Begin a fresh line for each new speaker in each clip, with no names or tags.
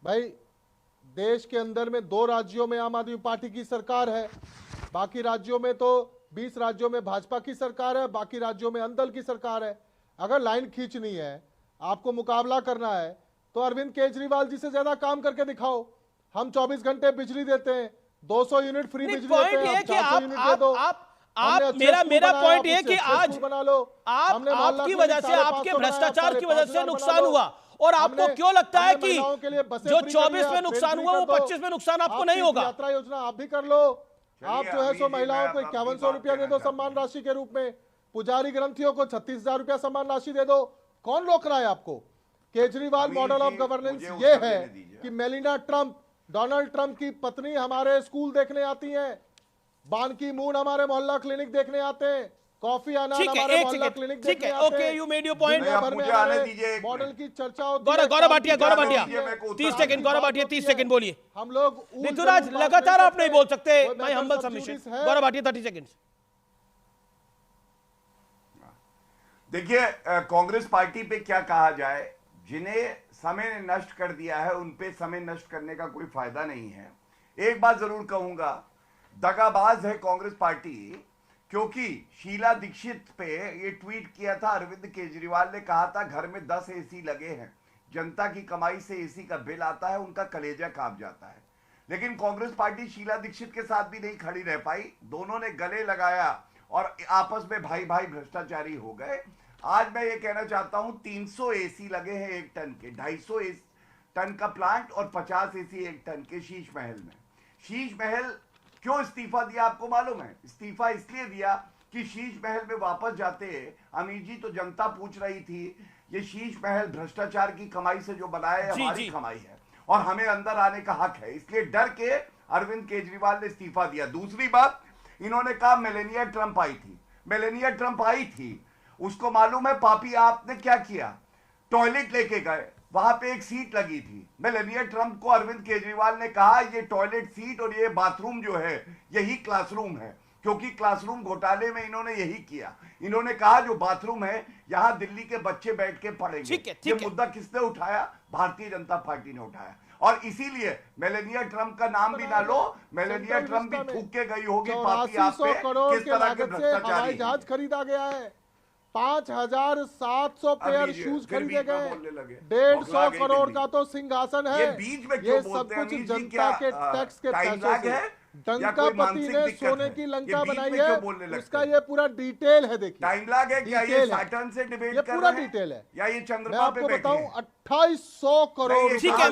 भाई देश के अंदर में 2 राज्यों में आम आदमी पार्टी की सरकार है, बाकी राज्यों में तो 20 राज्यों में भाजपा की सरकार है, बाकी राज्यों में अंदल की सरकार है। अगर लाइन खींचनी है, आपको मुकाबला करना है, तो अरविंद केजरीवाल जी से ज्यादा काम करके दिखाओ। हम 24 घंटे बिजली देते हैं, 200 यूनिट फ्री बिजली देते हैं, आप 400 यूनिट दे दो।
मेरा पॉइंट ये कि आज
बना लो,
आपकी वजह से, आपके भ्रष्टाचार की वजह से नुकसान हुआ, और आपको क्यों लगता है कि जो 24 में नुकसान हुआ वो 25 में नुकसान आपको नहीं होगा?
यात्रा योजना आप भी कर लो। आप जो है सो महिलाओं को 5100 रुपया दे दो सम्मान राशि के रूप में, पुजारी ग्रंथियों को 36,000 रुपया सम्मान राशि दे दो। कौन रोक रहा है आपको? केजरीवाल मॉडल ऑफ गवर्नेंस ये है कि मेलिंडा ट्रंप, डोनाल्ड ट्रंप की पत्नी हमारे स्कूल देखने आती हैं, बान की मून हमारे मोहल्ला क्लिनिक देखने आते हैं, कॉफी आनंद हमारे मोहल्ला क्लिनिक देखने आते हैं।
Okay, you made your point.
Model की चर्चा होती है।
गौरव भाटिया 30 सेकंड, गौरव भाटिया 30 सेकंड बोलिए।
हम लोग
ऋतुराज लगातार आप नहीं बोल सकते, my humble submission. Gaurav Bhatia 30 second.
देखिए, कांग्रेस पार्टी पे क्या कहा जाए, जिन्हें समय ने नष्ट कर दिया है उन पे समय नष्ट करने का कोई फायदा नहीं है। एक बात जरूर कहूंगा, दगाबाज है कांग्रेस पार्टी, क्योंकि शीला दीक्षित पे ये ट्वीट किया था अरविंद केजरीवाल ने, कहा था घर में 10 एसी लगे हैं, जनता की कमाई से एसी का बिल आता है, उनका कलेजा कांप जाता है। लेकिन कांग्रेस पार्टी शीला दीक्षित के साथ भी नहीं खड़ी रह पाई, दोनों ने गले लगाया और आपस में भाई भाई भ्रष्टाचारी हो गए। आज मैं ये कहना चाहता हूं, 300 एसी लगे हैं 1 टन के, 250 टन का प्लांट और 50 एसी 1 टन के शीश महल में। शीश महल क्यों इस्तीफा दिया आपको मालूम है? इस्तीफा इसलिए दिया कि शीश महल में वापस जाते, अमीर जी तो जनता पूछ रही थी, ये शीश महल भ्रष्टाचार की कमाई से जो बनाया है हमारी कमाई है और हमें अंदर आने का हक है, इसलिए डर के अरविंद केजरीवाल ने इस्तीफा दिया। दूसरी बात, इन्होंने कहा मेलेनिया ट्रंप आई थी। मेलेनिया ट्रंप आई थी, उसको मालूम है पापी आपने क्या किया? टॉयलेट लेके गए, वहां पे एक सीट लगी थी। मेलेनिया ट्रंप को अरविंद केजरीवाल ने कहा ये टॉयलेट सीट और ये बाथरूम जो है यही क्लासरूम है, क्योंकि क्लासरूम घोटाले में इन्होंने यही किया। इन्होंने कहा जो बाथरूम है यहां दिल्ली के बच्चे बैठ के पढ़ेंगे। ये मुद्दा किसने उठाया? भारतीय जनता पार्टी ने उठाया, और इसीलिए मेलेनिया ट्रंप का नाम भी ना लो, मेलेनिया ट्रंप भी थूक के गई होगी पापी आप पे, किस तरह के भ्रष्टाचारी।
जहाज खरीदा गया है, 5,700 पेयर शूज खरीदे गए, 150 करोड़ का तो सिंहासन है। ये सब कुछ जनता के टैक्स के पैसों से डंकापति ने सोने की लंका बनाई है, उसका ये पूरा डिटेल है। देखिए
टाइम लैग है क्या? ये सैटर्न से डिबेट
ये
कर
पूरा
रहे हैं
डिटेल है
या ये चंद्रमा
मैं आपको
पे
बताऊं, 2800 करोड़।
ठीक है,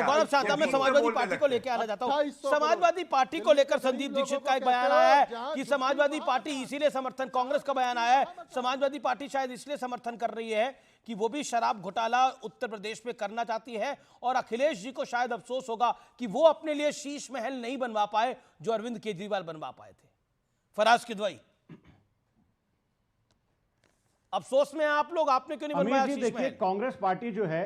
गौरव साहब, मैं समाजवादी पार्टी को लेकर आना चाहता हूं। समाजवादी पार्टी को लेकर संदीप दीक्षित का एक बयान आया है कि समाजवादी पार्टी इसीलिए समर्थन, कांग्रेस का बयान आया है समाजवादी पार्टी शायद इसलिए समर्थन कर रही है कि वो भी शराब घोटाला उत्तर प्रदेश में करना चाहती है, और अखिलेश जी को शायद अफसोस होगा कि वो अपने लिए शीश महल नहीं बनवा पाए जो अरविंद केजरीवाल बनवा पाए थे। फराज किदवई, अफसोस में आप लोग, आपने क्यों नहीं बनवाया शीश महल?
कांग्रेस पार्टी जो है,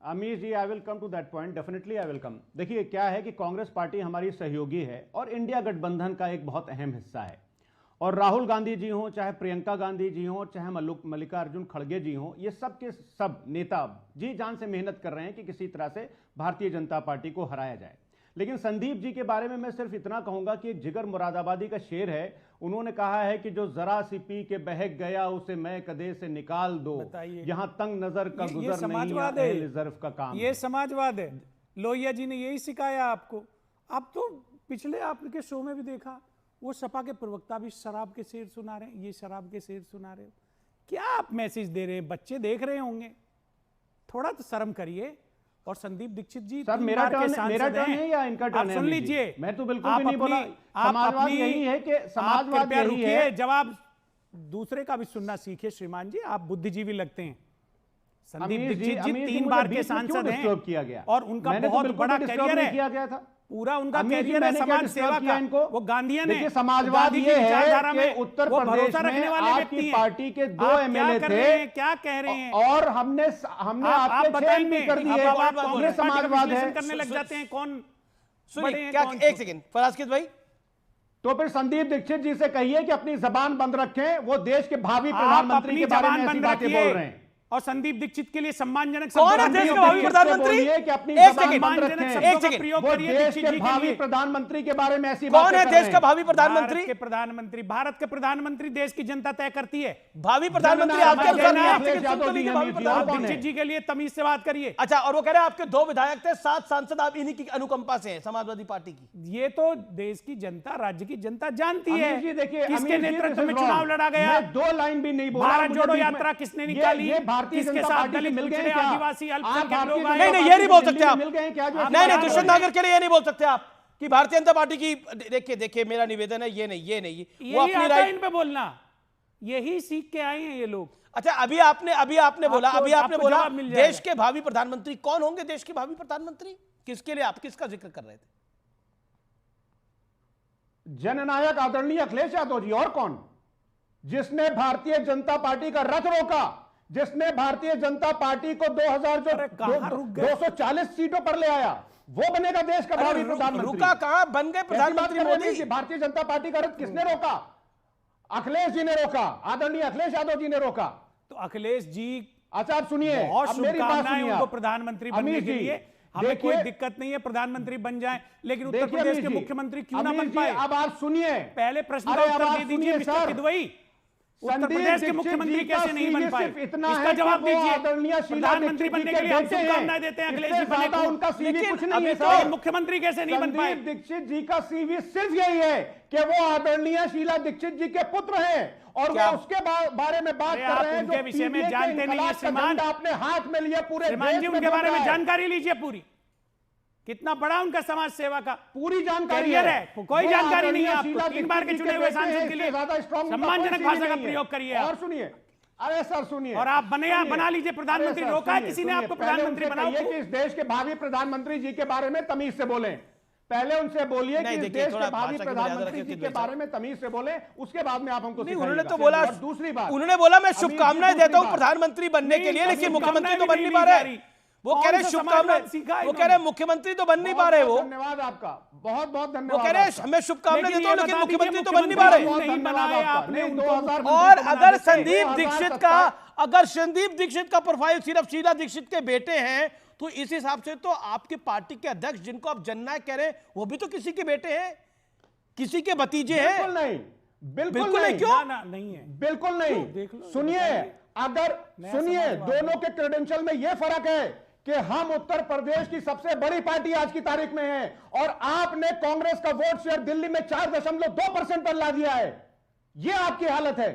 Amir ji, I will come to that point, definitely I will come. देखिए क्या है कि कांग्रेस पार्टी हमारी सहयोगी है और इंडिया गठबंधन का एक बहुत अहम हिस्सा है, और राहुल गांधी जी हों, चाहे प्रियंका गांधी जी हों, चाहे मल्लिकार्जुन खड़गे जी हों, ये सब के सब नेता जी जान से मेहनत कर रहे हैं कि किसी तरह से भारतीय जनता पार्टी को हराया जाए। लेकिन संदीप जी के बारे में मैं सिर्फ इतना कहूंगा कि एक जिगर मुरादाबादी का शेर है, उन्होंने कहा है कि जो जरा सी पी के बहक गया उसे मैं कदे से निकाल दो, यहां तंग नजर का गुजर
समाजवाद है,
रिजर्व का काम,
ये समाजवाद है। लोहिया जी ने यही सिखाया आपको। आप तो पिछले आपके शो में भी देखा, वो सपा के प्रवक्ता भी शराब के शेर सुना रहे हैं, ये शराब के शेर सुना रहे हो। क्या आप मैसेज दे रहे हैं? बच्चे देख रहे होंगे, थोड़ा तो शर्म करिए। और संदीप दीक्षित जी,
सर मेरा टर्न है या इनका टर्न है?
सुन लीजिए,
मैं तो बिल्कुल भी नहीं बोला। समाजवाद यही है कि समाजवाद यही है।
जवाब दूसरे का भी सुनना सीखे श्रीमान जी, आप बुद्धिजीवी लगते हैं। संदीप दीक्षित जी 3 बार के सांसद हैं और उनका बहुत बड़ा करियर है,
किया गया था
पूरा उनका करियर है समाज सेवा का। वो गांधीयन है।
समाजवाद ये है कि उत्तर प्रदेश में आपकी पार्टी के 2 एमएलए थे,
क्या कह रहे हैं,
और हमने आपके बताएंगे कर दिए। ये समाजवाद है।
करने लग जाते हैं कौन
सुनिए, क्या एक सेकंड फराज किद भाई,
तो फिर संदीप दीक्षित जी से कहिए कि अपनी जबान बंद रखें, वो देश के भावी प्रधानमंत्री के बारे में ऐसी बातें बोल रहे हैं।
और संदीप दीक्षित के लिए सम्मानजनक
कौन है देश के भावी प्रधानमंत्री?
कि अपनी
एक
जबान
सेकंड,
बंद
सम्मानजनक
रखें।
शब्दों का
सेकंड।
प्रयोग
वो
करिए
देश
दीक्षित
के
जी के
भावी
लिए।
प्रधानमंत्री के बारे में ऐसी
कौन
बातें
है
कर
देश
रहे
का
हैं।
भावी प्रधानमंत्री?
भारत के प्रधानमंत्री, भारत के प्रधानमंत्री देश की जनता तय करती है।
भावी प्रधानमंत्री
जननायक
आपके अनुसार नहीं है,
अखिलेश
आपके
यादव
सुन
जी
लीजिए
हैं,
भावी
मीर जी,
प्रधानमंत्री।
कौन है?
दीक्षित जी के लिए तमीज से बात करिए।
अच्छा, और वो कह रहे हैं आपके 2 विधायक थे, 7 सांसद आप इन्हीं की अनुकंपा से हैं, समाजवादी पार्टी की।
ये तो देश की जनता, राज्य की जनता जानती है
अमीर जी देखिए,
किसके
अमीर जी,
नेतृत्व
this
में
is
चुनाव
wrong।
लड़ा गया।
मैं 2 लाइन भी नहीं बोला।
भारत
मुझे
जोड़ो
बीच में-
यात्रा किसने निकाली,
ये भारतीय
किसके
जनता
साथ
पार्टी के
दलित
मिल गए
पिछड़े,
क्या?
आदिवासी,
आप
अल्पसंख्यक
भारतीय
लोग
जनता
आए।
नहीं, ये नहीं बोल
पार्टी
सकते आप।
मिल गए क्या? जो
नहीं,
बात
दुष्यंत
हो
नागर के लिए ये नहीं बोल सकते आप कि भारतीय जनता पार्टी की। देखिए मेरा निवेदन है, ये नहीं वो
यही
अपनी
आता है
राय।
इन पे बोलना, यही सीख के आए हैं ये लोग।
अच्छा, अभी आपने बोला,
आपको जवाब मिल जाएगा।
देश के भावी प्रधानमंत्री कौन होंगे? देश के भावी प्रधानमंत्री किसके लिए, आप किसका जिक्र कर रहे थे?
जननायक आदरणीय अखिलेश यादव जी, और कौन? जिसने भारतीय जनता पार्टी का रथ रोका, जिसने भारतीय जनता पार्टी को 240 सीटों पर ले आया, वो बनेगा देश का भावी प्रधानमंत्री।
रुका कहां, बन गए प्रधानमंत्री मोदी।
भारतीय जनता पार्टी का रथ किसने रोका? अखिलेश जी ने रोका, आदरणीय अखिलेश यादव जी ने रोका।
तो अखिलेश जी,
अच्छा आप सुनिए,
बहुत
अब मेरी बात
शुभकामनाएं
सुनिए
उनको
आप।
प्रधानमंत्री बनने
अमीर
के
जी,
लिए। हमें कोई
देखिए-
दिक्कत नहीं है प्रधानमंत्री बन जाएं, लेकिन उत्तर
देखिए
प्रदेश
अमीर
के
जी,
मुख्यमंत्री क्यों ना
अमीर
बन
जी,
पाए?
अब आप सुनिए,
पहले प्रश्न
अरे
का
अब
उत्तर
आप
दे दीजिए
सुनिए
मिस्टर
सर।
किदवई। उत्तर
संदीप
प्रदेश के
दीक्षित
मुख्यमंत्री
जी का
कैसे नहीं बन
सीवी
पाए?
सिर्फ इतना
इसका
है
जवाब
कि वो
दीजिए।
आदरणीय शीला
प्रधानमंत्री
दीक्षित
बनने
जी
के लिए हम
बेटे हैं।
शुभकामनाएं देते हैं अखिलेश
इससे
जी बनने
ज्यादा
को।
उनका सीवी
लेकिन
कुछ नहीं है
अभी
सर।
तो मुख्यमंत्री कैसे नहीं बन पाए?
संदीप दीक्षित जी का सीवी सिर्फ यही है कि वो आदरणीय शीला दीक्षित जी के पुत्र हैं, और वो उसके बारे में बात
अरे
कर
आप
रहे हैं
उनके
जो
विषय में
PBA के
जानते नहीं हैं,
इनकलाब का
श्रीमान।
झंडा अपने हाथ में लिए पूरे
श्रीमान
देश
जी,
में
उनके
घूम
बारे में
रहा है।
जानकारी लीजिए पूरी। कितना बड़ा उनका समाज सेवा का
पूरी जानकारी
कैरियर है। कोई
वो
जानकारी नहीं है
आदरणीय शीला
आपको। 3 बार के
दीक्षित
चुने
जी
हुए
बेटे
सांसद
हैं,
के
इससे
लिए
ज्यादा strong उनका
सम्मानजनक
कोई
भाषा का
नहीं है।
प्रयोग करिए
और
आप।
सुनिए, अरे सर सुनिए,
और आप बना लीजिए प्रधानमंत्री।
अरे सर,
रोका है
सुनिए,
किसी ने
सुनिए,
आपको
पहले
प्रधानमंत्री
उनसे
बनाओ?
कहिए कि इस देश के भावी प्रधानमंत्री जी के बारे में तमीज से बोलें। पहले उनसे बोलिए कि
नहीं,
इस
देखिए,
देश
थोड़ा
के भावी
भाषा की मर्यादा
प्रधानमंत्री
रखिए
जी
कि
के बारे में तमीज से बोलें, उसके बाद में आप हमको
नहीं,
सिखाइएगा।
उन्होंने तो बोला,
और दूसरी बात,
उन्होंने बोला मैं
अमीर जी,
शुभकामनाएं
दूसरी
देता हूं
बात।
प्रधानमंत्री बनने के लिए,
नहीं,
लेकिन मुख्यमंत्री तो
शुभकामनाएं
बन नहीं
भी
पा
नहीं
रहे।
जा रही।
वो
कौन
कह रहे
सा
शुभकामनाएं,
समाजवाद सीखा है
वो कह रहे मुख्यमंत्री तो बन नहीं पा रहे। वो
धन्यवाद आपका, बहुत बहुत
वो
धन्यवाद
कह रहे
आपका।
हमें शुभकामनाएं
लेकिन
देता हूं,
ये
लेकिन
बता
मुख्यमंत्री
दीजिए,
तो बन नहीं पा रहे।
मुख्यमंत्री नहीं बनाए आपने
नहीं,
उनको।
2000
और
बना
अगर
देते हैं।
संदीप
2017
दीक्षित का, अगर संदीप दीक्षित का प्रोफाइल सिर्फ शीला दीक्षित के बेटे हैं, तो इस हिसाब से तो आपके पार्टी के अध्यक्ष जिनको आप जननायक कह रहे हैं, वो भी तो किसी के बेटे हैं, किसी के भतीजे हैं।
बिल्कुल नहीं,
बिल्कुल नहीं, क्यों?
ना नहीं है।
बिल्कुल नहीं।
देख लो,
सुनिए, अगर सुनिए,
समाजवाद
दोनों के क्रेडेंशियल में यह फर्क है कि हम उत्तर प्रदेश की सबसे बड़ी पार्टी आज की तारीख में है, और आपने कांग्रेस का वोट शेयर दिल्ली में 4.2% पर ला दिया है। यह आपकी हालत है।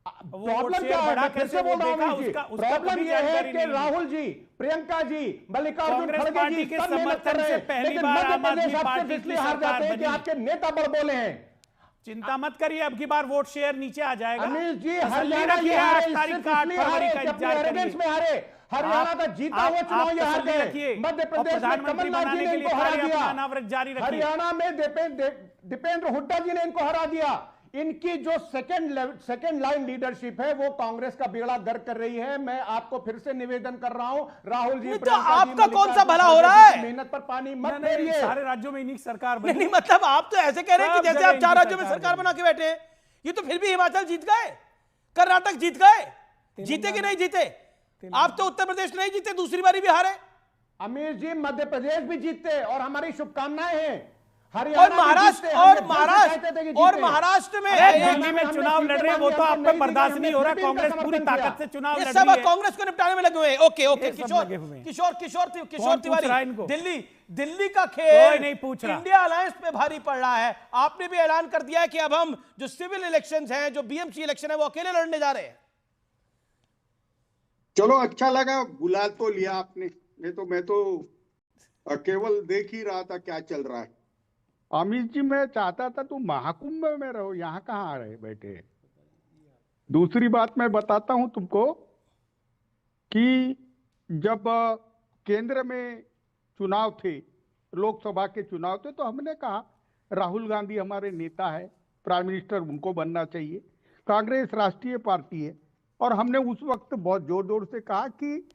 प्रॉब्लम क्या है? मैं फिर से बोल रहा हूं जी, प्रॉब्लम यह है कि राहुल जी, प्रियंका जी, मल्लिकार्जुन
कांग्रेस
खड़गे
पार्टी
जी
के
सब मेहनत कर
समर्थन
रहे
से
हैं,
पहली
लेकिन
बार
मध्य
आम आदमी
प्रदेश आपसे
पार्टी
इसलिए
की
हार
सरकार
जाते हैं कि
बनी।
आपके नेता बड़ बोले हैं।
चिंता मत करिए, अब की बार वोट शेयर नीचे आ जाएगा।
अनिल जी,
तसल्ली
हरियाणा
रखिए,
ये हारे,
8 तारीख
सिर्फ
का 8
इसलिए हारे
फरवरी का
कि अपने
इंतजार
एरोगेंस
करिए।
में हारे। हरियाणा का जीता हुआ चुनाव ये हार
तसल्ली
गए।
रखिए।
मध्य
और
प्रदेश में
प्रधानमंत्री
कमलनाथ जी
बनाने
ने
के लिए
इनको हरा
कार्य
दिया।
अपना अनावृत जारी रखिए।
हरियाणा में दीपेंद्र हुड्डा जी ने इनको हरा दिया। इनकी जो सेकंड लाइन लीडरशिप है वो कांग्रेस का बेड़ा गर्क कर रही है। मैं आपको फिर से निवेदन कर रहा हूं, राहुल जी,
नहीं तो
प्रियंका जी,
आपका कौन सा
मल्लिकार्जुन
भला हो
खड़गे
रहा
जी की
है?
मेहनत पर पानी मत
नहीं,
फेरिए।
सारे राज्यों में इन्हीं की सरकार बनी।
नहीं, मतलब आप तो ऐसे कह रहे हैं कि
सब
जैसे आप
जगह
4
इनकी
राज्यों में
सरकार
सरकार
बनी।
बना के बैठे हैं। ये तो फिर भी हिमाचल जीत गए, कर्नाटक जीत गए, जीते कि नहीं जीते? आप तो उत्तर प्रदेश नहीं जीते, दूसरी बारी भी हारे।
अमीर जी, मध्य प्रदेश भी जीतते और हमारी शुभकामनाएं हैं।
और
हरियाणा
महाराष्ट्र
भी जीतते,
और
हम ये
महाराष्ट्र
चाहते थे कि
और
जीते।
महाराष्ट्र में
अरे
ये
दिल्ली में
हमने
चुनाव
सीटें
लड़ रहे हैं, वो
मांगी,
तो आप
हमने
पे
नहीं
बर्दाश्त
दी,
नहीं हो रहा।
हमने फिर भी
कांग्रेस
इनका
पूरी
समर्थन किया।
ताकत से चुनाव लड़
सब
रही है।
कांग्रेस को निपटाने में लगे हुए हैं। ओके ओके,
ये सब
किशोर
लगे हुए हैं।
किशोर किशोर किशोर
कौन पूछ रहा है
तिवारी,
इनको?
दिल्ली का खेल
कोई नहीं पूछ रहा।
इंडिया अलायंस पे भारी पड़ रहा है। आपने भी ऐलान कर दिया है कि अब हम जो सिविल इलेक्शंस हैं, जो बीएमसी इलेक्शन है, वो अकेले लड़ने जा रहे हैं।
चलो, अच्छा लगा, बुला तो लिया आपने। नहीं तो मैं तो केवल देख ही रहा था क्या चल रहा है।
अमित जी, मैं चाहता था तुम महाकुंभ में रहो, यहाँ कहाँ आ रहे बैठे। दूसरी बात मैं बताता हूँ तुमको कि जब केंद्र में चुनाव थे, लोकसभा के चुनाव थे, तो हमने कहा राहुल गांधी हमारे नेता है, प्राइम मिनिस्टर उनको बनना चाहिए। कांग्रेस राष्ट्रीय पार्टी है, और हमने उस वक्त बहुत जोर जोर से कहा कि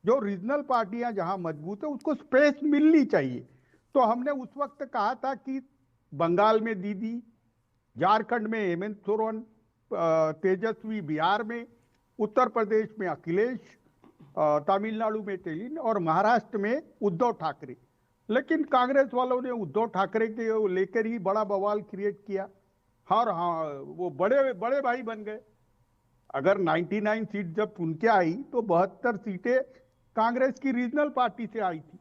जो रीजनल पार्टियां जहां मजबूत है उसको स्पेस मिलनी चाहिए। तो हमने उस वक्त कहा था कि बंगाल में दीदी, झारखंड में हेमंत सोरेन, तेजस्वी बिहार में, उत्तर प्रदेश में अखिलेश, तमिलनाडु में तेलिन और महाराष्ट्र में उद्धव ठाकरे। लेकिन कांग्रेस वालों ने उद्धव ठाकरे के लेकर ही बड़ा बवाल क्रिएट किया। और हाँ, वो बड़े बड़े भाई बन गए। अगर 99 सीट जब उनके आई तो 72 सीटें कांग्रेस की रीजनल पार्टी से आई थी।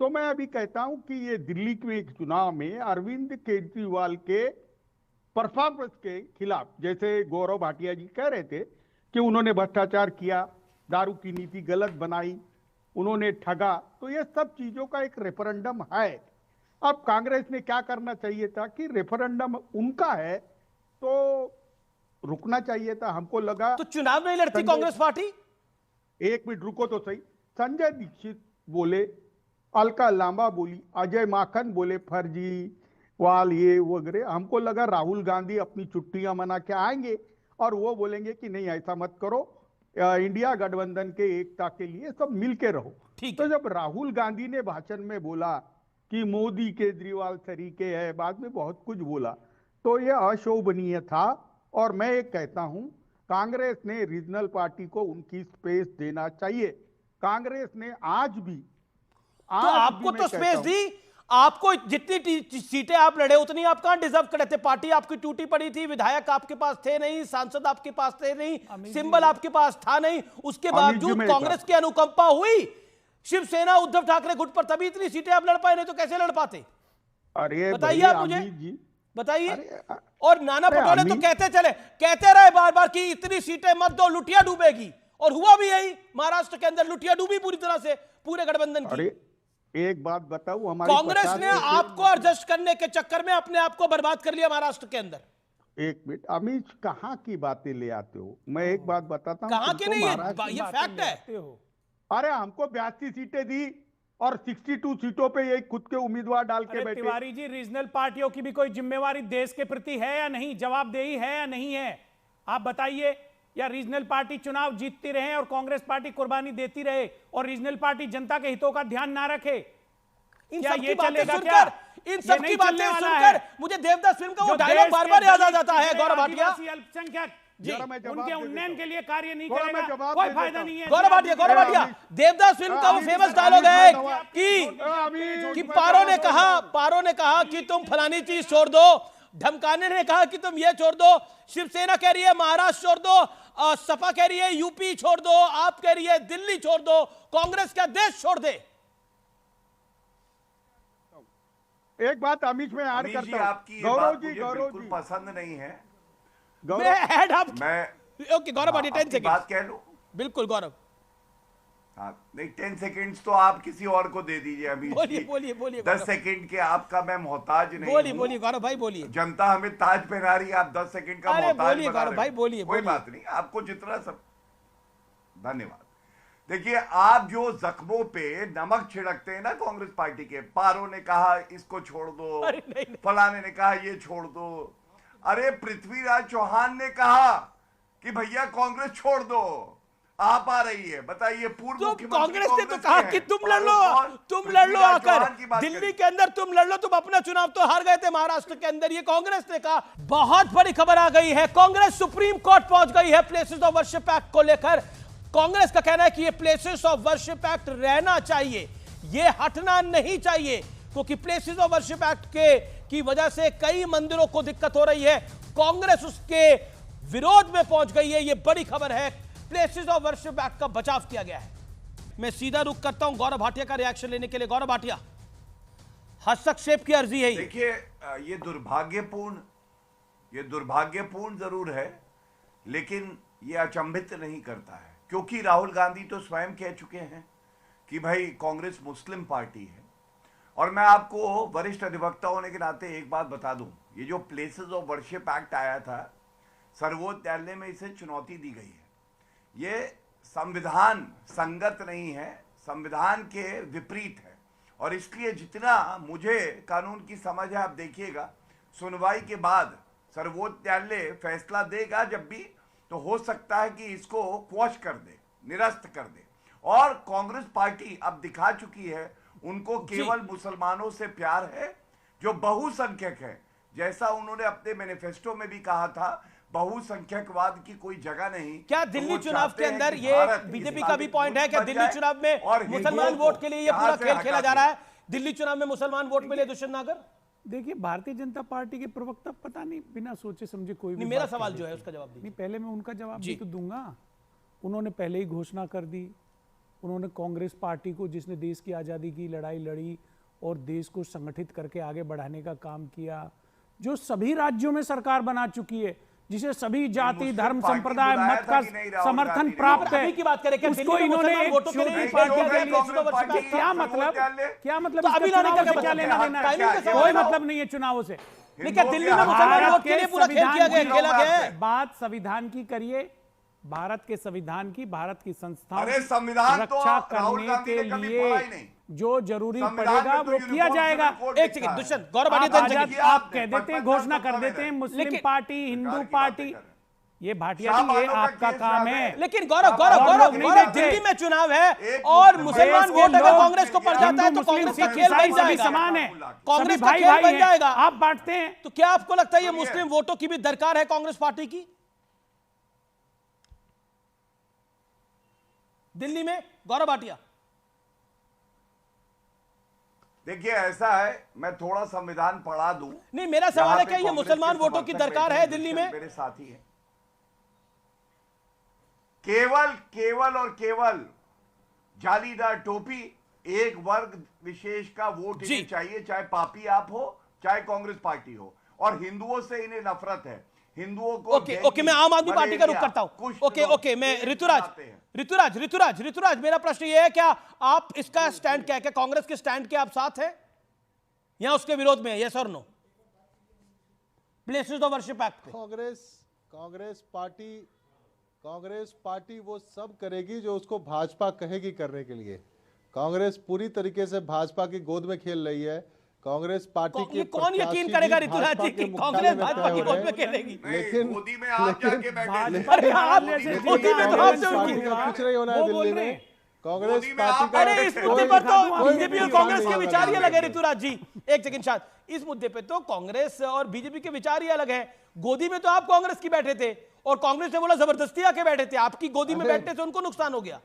तो मैं अभी कहता हूं कि ये दिल्ली के एक चुनाव में अरविंद केजरीवाल के परफॉर्मेंस के खिलाफ, जैसे गौरव भाटिया जी कह रहे थे कि उन्होंने भ्रष्टाचार किया, दारू की नीति गलत बनाई, उन्होंने ठगा, तो ये सब चीजों का एक रेफरेंडम है। अब कांग्रेस ने क्या करना चाहिए था कि रेफरेंडम उनका है तो रुकना चाहिए था। हमको लगा
तो चुनाव नहीं लड़ती कांग्रेस पार्टी।
एक मिनट रुको तो सही। संजय दीक्षित बोले, अलका लांबा बोली, अजय माखन बोले फर्जी वाल ये वगैरह। हमको लगा राहुल गांधी अपनी छुट्टियां मना के आएंगे और वो बोलेंगे कि नहीं ऐसा मत करो, इंडिया गठबंधन के एकता के लिए सब मिलके रहो। तो जब राहुल गांधी ने भाषण में बोला कि मोदी केजरीवाल तरीके है, बाद में बहुत कुछ बोला, तो ये अशोभनीय था। और मैं एक कहता हूं, कांग्रेस ने रीजनल पार्टी को उनकी स्पेस देना चाहिए। कांग्रेस ने आज भी
तो आपको तो स्पेस दी, आपको जितनी सीटें आप लड़े उतनी आप कहां डिजर्व करे थे। पार्टी आपकी टूटी पड़ी थी, विधायक आपके पास थे नहीं, सांसद आपके पास थे नहीं, सिंबल आपके पास था नहीं, उसके बावजूद कांग्रेस की अनुकंपा हुई। शिवसेना उद्धव ठाकरे गुट पर तभी इतनी सीटें आप लड़ पाए, नहीं तो कैसे लड़ पाते?
अरे
बताइए आप मुझे, बताइए। और नाना पटोले तो कहते रहे बार बार कि इतनी सीटें मत दो, लुटिया डूबेगी, और हुआ भी यही। महाराष्ट्र के अंदर लुटिया डूबी पूरी तरह से पूरे गठबंधन की।
एक बात बताऊं, हमारी
कांग्रेस ने आपको एडजस्ट करने के चक्कर में अपने आप को बर्बाद कर लिया महाराष्ट्र के अंदर।
एक मिनट अमित, कहां की बातें ले आते हो? मैं एक बात बताता हूं,
कहां की नहीं, ये फैक्ट है।
अरे हमको 82 सीटें दी और 62 सीटों पे ये खुद के उम्मीदवार डाल के बैठे।
तिवारी जी, रीजनल पार्टियों की भी कोई जिम्मेवारी देश के प्रति है या नहीं, जवाबदेही है या नहीं है, आप बताइए। या रीजनल पार्टी चुनाव जीतती रहे और कांग्रेस पार्टी कुर्बानी देती रहे और रीजनल पार्टी जनता के हितों का ध्यान ना रखे?
क्या ये चलेगा? क्या इन सब की बातें सुनकर मुझे देवदास फिल्म का वो डायलॉग बार-बार याद आ जाता है। गौरव भाटिया,
अल्पसंख्यक उनके उन्नयन के लिए कार्य नहीं करेगा, कोई फायदा नहीं है।
गौरव भाटिया, देवदास फिल्म का वो फेमस डायलॉग है कि पारो ने कहा कि तुम फलानी चीज छोड़ दो, धमकाने ने कहा कि तुम ये छोड़ दो, शिवसेना कह रही है महाराष्ट्र छोड़ दो, सपा कह रही है यूपी छोड़ दो, आप कह रही है दिल्ली छोड़ दो, कांग्रेस क्या देश छोड़ दे?
एक बात अमित में ऐड करता हूं,
आपकी
गौरव जी
बिल्कुल पसंद नहीं है।
ओके गौरव भाटिया, 10 सेकंड
बात कह लूं?
बिल्कुल गौरव।
हाँ, नहीं 10 सेकंड्स तो आप किसी और को दे दीजिए। अभी
बोलिए
10 सेकंड के आपका मैं मोहताज नहीं।
बोलिए गौरव भाई, बोलिए।
जनता हमें ताज पहना रही है, आप 10 सेकंड का मोहताज बना रहे हैं।
गौरव भाई बोलिए।
कोई बात नहीं, आपको जितना सब धन्यवाद। देखिए, आप जो जख्मों पे नमक छिड़कते हैं ना कांग्रेस पार्टी के, पारो ने कहा इसको छोड़ दो, फलाने ने कहा ये छोड़ दो। अरे पृथ्वीराज चौहान ने कहा कि भैया कांग्रेस छोड़ दो, आप आ रही है, बताइए। पूर्व मुख्यमंत्री
कांग्रेस ने तो कहा कि तुम लड़ लो आकर दिल्ली के अंदर, तुम लड़ लो, तुम अपना चुनाव तो हार गए थे महाराष्ट्र के अंदर, ये कांग्रेस ने कहा। बहुत बड़ी खबर आ गई है, कांग्रेस सुप्रीम कोर्ट पहुंच गई है प्लेसेस ऑफ वर्शिप एक्ट को लेकर। कांग्रेस का कहना है कि ये प्लेसेस ऑफ वर्शिप एक्ट रहना चाहिए, ये हटना नहीं चाहिए, क्योंकि प्लेसेस ऑफ वर्शिप एक्ट की वजह से कई मंदिरों को दिक्कत हो रही है। कांग्रेस उसके विरोध में पहुंच गई है, ये बड़ी खबर है। प्लेसेस ऑफ वर्शिप एक्ट का बचाव किया गया है। मैं सीधा रुख करता हूं गौरव भाटिया का रिएक्शन लेने के लिए। गौरव भाटिया, हस्तक्षेप की अर्जी है।
देखिए, ये दुर्भाग्यपूर्ण जरूर है, लेकिन ये अचंभित नहीं करता है, क्योंकि राहुल गांधी तो स्वयं कह चुके हैं कि भाई कांग्रेस मुस्लिम पार्टी है। और मैं आपको वरिष्ठ अधिवक्ता होने के नाते एक बात बता दूं, ये जो प्लेसेस ऑफ वर्शिप एक्ट आया था, सर्वोच्च न्यायालय में इसे चुनौती दी गई है। ये संविधान संगत नहीं है, संविधान के विपरीत है, और इसलिए जितना मुझे कानून की समझ है, आप देखिएगा सुनवाई के बाद सर्वोच्च न्यायालय फैसला देगा जब भी, तो हो सकता है कि इसको क्वॉश कर दे, निरस्त कर दे। और कांग्रेस पार्टी अब दिखा चुकी है उनको केवल मुसलमानों से प्यार है जो बहुसंख्यक है, जैसा उन्होंने अपने मैनिफेस्टो में भी कहा था। बहुसंख्यकवाद की कोई जगह नहीं।
क्या
तो
दिल्ली
वो
चुनाव
चाहते
के
हैं
अंदर
कि
ये
भारत
बीजेपी का भी
इस्लामिक
पॉइंट है?
मुल्क
क्या
बन
दिल्ली
जाए
चुनाव में
और
मुसलमान
हिंदुओं
वोट
को
के लिए ये
यहाँ
पूरा
से
खेल
हटा
खेला जा
दिया।
रहा है? दिल्ली चुनाव में मुसलमान वोट मिले दुष्यंत नागर?
देखिए, भारतीय जनता पार्टी के प्रवक्ता पता नहीं बिना सोचे समझे कोई भी
नहीं, मेरा
बात
सवाल
कर
जो है
देते
उसका जवाब
हैं।
दीजिए।
नहीं, पहले मैं उनका जवाब
जी।
भी तो दूंगा। उन्होंने पहले ही घोषणा कर दी। उन्होंने कांग्रेस पार्टी को, जिसने देश की आज़ादी की लड़ाई लड़ी और देश को संगठित करके आगे बढ़ाने का काम किया, जो सभी राज्यों में सरकार बना चुकी है, जिसे सभी जाति
मुस्लिम
धर्म
पार्टी
संप्रदाय
बुलाया
मत
था
का
कि नहीं राहुल
समर्थन
गांधी ने?
प्राप्त है।
अभी की बात करें, क्या
उसको
दिल्ली में
इन्होंने
मुसलमान
एक
वोटों के लिए
छोटी
ही
पार्टी
किया गया
के लिए
कांग्रेस को
पार्टी
बचा-
क्या
सब
मतलब,
वोट डाल ले।
क्या मतलब
तो
इसके
अभी लाने
चुनाव
का
से क्या
मतलब
लेना
क्या?
देना
टाइमिंग
है?
के सवाल
कोई
है।
मतलब नहीं है चुनावों से।
नहीं, क्या दिल्ली में
हिंदुओं के
मुसलमान
हाथ
वोट के लिए पूरा खेल किया गया, खेला गया है?
बात संविधान की करिए, भारत के संविधान की, भारत की संस्थाओं
अरे
की
संविधान तो
रक्षा
राहुल
करने
गांधी
के
ने कभी
लिए
पढ़ा ही नहीं।
जो जरूरी
संविधान
पड़ेगा
में तो
वो किया
यूनिफॉर्म
जाएगा।
सिविल कोड
एक
लिखा
सेकंड
है।
दुष्यंत, गौरव
आप
आजाद
आजाद
जी,
आप कह देते हैं,
55
घोषणा
साल
कर
में
देते हैं, मुस्लिम
लेकिन-
पार्टी, हिंदू
सरकार की
पार्टी,
बातें कर।
ये भाटिया
शाह
जी, ये
बानो का
आपका
केस
काम
याद
है।
है।
लेकिन गौरव गौरव
आप
गौरव
लोग नहीं
गौरव
देखते।
दिल्ली में चुनाव है
एक
और
मुस्लिम
मुसलमान
देश के
वोट अगर
लोग
कांग्रेस को पड़ जाता है तो
हिंदू
कांग्रेस
मुस्लिम
का
सिख
खेल बन
ईसाई सभी
जाएगा,
समान है,
कांग्रेस
सभी
का
भाई
खेल
भाई
बन
हैं।
जाएगा।
आप बांटते हैं।
तो क्या आपको लगता है ये
सुनिए।
मुस्लिम वोटों की भी दरकार है कांग्रेस पार्टी की दिल्ली में? गौरव भाटिया,
देखिए ऐसा है, मैं थोड़ा संविधान पढ़ा दूं।
नहीं, मेरा सवाल है
यहाँ पे
क्या ये
कांग्रेस
मुसलमान
के
वोटों की
समर्थक
दरकार
बैठे
है
हैं,
दिल्ली
दुष्यंत
में?
मेरे साथी हैं। केवल केवल जालीदार टोपी एक वर्ग विशेष का वोट
जी।
इन्हें चाहिए, चाहे पापी आप हो चाहे कांग्रेस पार्टी हो, और हिंदुओं से इन्हें नफरत है। हिंदुओं को
ओके ओके, मैं आम आदमी पार्टी का रुख करता हूं।
कुछ
ओके
लोग
ओके, मैं
तेल
ऋतुराज
चलाते हैं।
ऋतुराज ऋतुराज ऋतुराज मेरा प्रश्न ये है, क्या आप इसका स्टैंड क्या है? क्या कांग्रेस के स्टैंड के आप साथ हैं या उसके विरोध में? यस और no? Places of worship act पे
कांग्रेस पार्टी वो सब करेगी जो उसको भाजपा कहेगी करने के लिए। कांग्रेस पूरी तरीके से भाजपा की गोद में खेल रही है। कांग्रेस पार्टी के
ये कौन यकीन
प्रत्याशी
करेगा
भी
ऋतुराज
भाजपा
जी
के
कि
मुख्यालय
कांग्रेस
में
भाजपा
तय
की
हो
गोद
रहे
में
हैं।
खेलेगी?
नहीं, मोदी में आप जाके बैठे।
अरे आप
लेकिन
मोदी में तो आपसे
कांग्रेस
उनकी-
पार्टी का कुछ नहीं होना है
वो बोल
दिल्ली
रहे
में।
हैं।
कांग्रेस
मोदी में
पार्टी
आप
का
अरे इस
कोई
मुद्दे पर तो
कोई
बीजेपी और
भी
कांग्रेस के
नहीं
विचार ही
होगा।
अलग है ऋतुराज जी। एक सेकंड शायद, इस मुद्दे पे तो कांग्रेस और बीजेपी के विचार ही अलग है। गोदी में तो आप कांग्रेस की बैठे थे और कांग्रेस ने बोला जबरदस्ती आके बैठे थे, आपकी गोदी में
अरे-
बैठने से उनको नुकसान हो गया।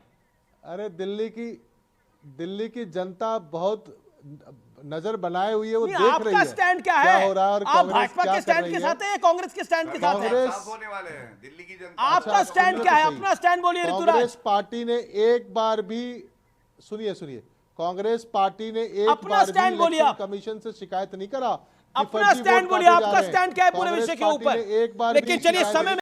अरे दिल्ली की जनता बहुत नजर बनाए हुई है, वो
नहीं,
देख
आपका
रही है
स्टैंड क्या है?
हो रहा है और
आप
कांग्रेस
भाजपा
क्या
के
कर
स्टैंड
रही
के
है।
साथ है या कांग्रेस के स्टैंड के साथ है?
कांग्रेस-
साफ होने वाले हैं दिल्ली की जनता।
आपका
अच्छा,
स्टैंड
सुनिए
क्या
तो
है?
सही।
अपना स्टैंड बोलिए ऋतुराज।
कांग्रेस पार्टी ने एक बार भी सुनिए कांग्रेस पार्टी ने एक
अपना
बार भी
स्टैंड बोलिए
इलेक्शन
आप।
कमीशन से शिकायत नहीं करा कि
अपना
फर्जी
स्टैंड
वोट
बोलिए,
काटे जा
आपका
रहे हैं।
स्टैंड क्या है पूरे
कांग्रेस
विषय के
पार्टी
ऊपर?
ने एक बार भी
लेकिन चलिए
शिकायत
समय